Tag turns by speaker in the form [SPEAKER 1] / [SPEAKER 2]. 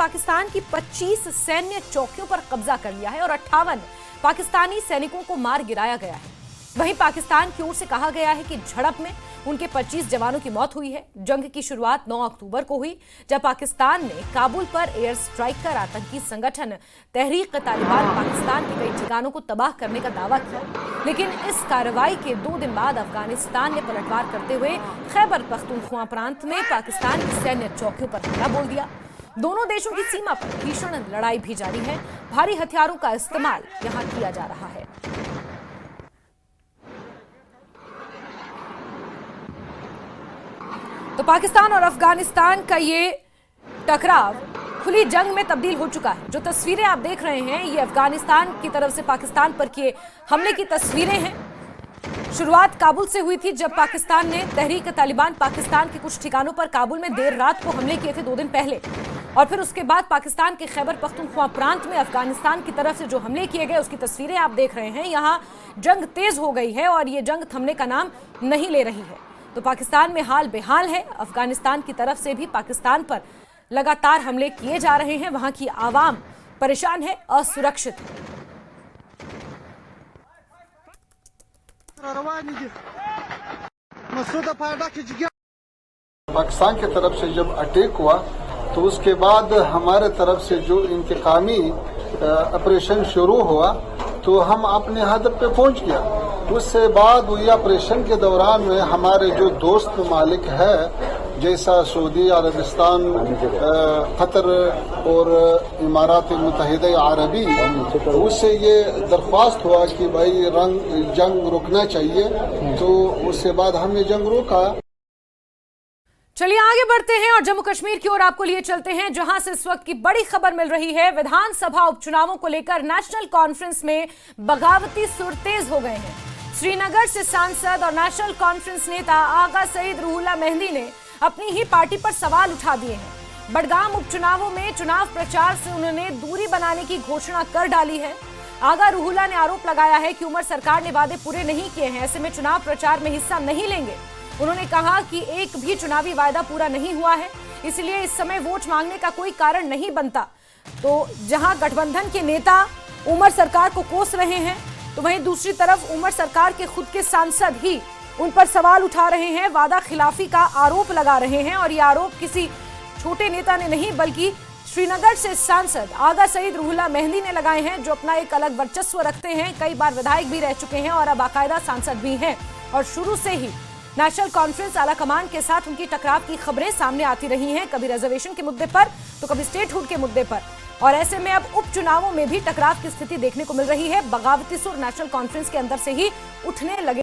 [SPEAKER 1] पाकिस्तान की 25 सैन्य चौकियों पर कब्जा कर लिया है और 58 पाकिस्तानी सैनिकों को मार गिराया गया है। वहीं पाकिस्तान की ओर से कहा गया है कि झड़प में उनके 25 जवानों की मौत हुई है। जंग की शुरुआत 9 अक्टूबर को हुई, जब पाकिस्तान ने काबुल पर एयर स्ट्राइक कर आतंकी संगठन तहरीक-ए-तालिबान पाकिस्तान के कई ठिकानों को तबाह करने का दावा किया। लेकिन इस कार्रवाई के 2 दिन बाद अफगानिस्तान ने पलटवार करते हुए खैबर पख्तूनख्वा प्रांत में पाकिस्तान की सैन्य चौकियों पर हमला बोल दिया। दोनों देशों की सीमा पर भीषण लड़ाई भी जारी है। भारी हथियारों का इस्तेमाल यहां किया जा रहा है। तो पाकिस्तान और अफगानिस्तान का ये टकराव खुली जंग में तब्दील हो चुका है। जो तस्वीरें आप देख रहे हैं, ये अफगानिस्तान की तरफ से पाकिस्तान पर किए हमले की तस्वीरें हैं। शुरुआत काबुल से हुई थी, जब पाकिस्तान ने तहरीक-ए-तालिबान पाकिस्तान के कुछ ठिकानों पर काबुल में देर रात को हमले किए थे 2 दिन पहले, और फिर उसके बाद पाकिस्तान के खैबर पख्तूनख्वा प्रांत में अफगानिस्तान की तरफ से जो हमले किए गए उसकी तस्वीरें आप देख रहे हैं। यहाँ जंग तेज हो गई है और ये जंग थमने का नाम नहीं ले रही है। तो पाकिस्तान में हाल बेहाल है। अफगानिस्तान की तरफ से भी पाकिस्तान पर लगातार हमले किए जा रहे हैं। वहां की आवाम परेशान है, असुरक्षित है।
[SPEAKER 2] पाकिस्तान की तरफ से जब अटैक हुआ तो उसके बाद हमारे तरफ से जो इंतकामी ऑपरेशन शुरू हुआ तो हम अपने हदफ पे पहुंच गया। उससे बाद हुई ऑपरेशन के दौरान में हमारे जो दोस्त ममालिक है, जैसा सऊदी अरबिस्तान, कतर और इमारात मुत्तहिदा अरबी, उससे ये दरख्वास्त हुआ कि भाई जंग रुकना चाहिए। तो उसके बाद हमने जंग रोका।
[SPEAKER 1] चलिए आगे बढ़ते हैं और जम्मू कश्मीर की ओर आपको लिए चलते हैं, जहां से इस वक्त की बड़ी खबर मिल रही है। विधानसभा उपचुनावों को लेकर नेशनल कॉन्फ्रेंस में बगावती सुर तेज हो गए हैं। श्रीनगर से सांसद और नेशनल कॉन्फ्रेंस नेता आगा सईद रूहुल्लाह मेहंदी ने अपनी ही पार्टी पर सवाल उठा दिए हैं। बडगाम उपचुनावों में चुनाव प्रचार से उन्होंने दूरी बनाने की घोषणा कर डाली है। आगा रूहुल्लाह ने आरोप लगाया है कि उमर सरकार ने वादे पूरे नहीं किए हैं, ऐसे में चुनाव प्रचार में हिस्सा नहीं लेंगे। उन्होंने कहा कि एक भी चुनावी वायदा पूरा नहीं हुआ है, इसलिए इस समय वोट मांगने का कोई कारण नहीं बनता। तो जहां गठबंधन के नेता उमर सरकार को कोस रहे हैं, तो वहीं दूसरी तरफ उमर सरकार के खुद के सांसद ही उन पर सवाल उठा रहे हैं, वादा खिलाफी का आरोप लगा रहे हैं। और ये आरोप किसी छोटे नेता ने नहीं, बल्कि श्रीनगर से सांसद आगा सईद रूहुल्लाह मेहंदी ने लगाए हैं, जो अपना एक अलग वर्चस्व रखते हैं। कई बार विधायक भी रह चुके हैं और अब बाकायदा सांसद भी हैं। और शुरू से ही नेशनल कॉन्फ्रेंस आलाकमान के साथ उनकी टकराव की खबरें सामने आती रही हैं, कभी रिजर्वेशन के मुद्दे पर तो कभी स्टेटहुड के मुद्दे पर। और ऐसे में अब उपचुनावों में भी टकराव की स्थिति देखने को मिल रही है। बगावती सुर नेशनल कॉन्फ्रेंस के अंदर से ही उठने लगे।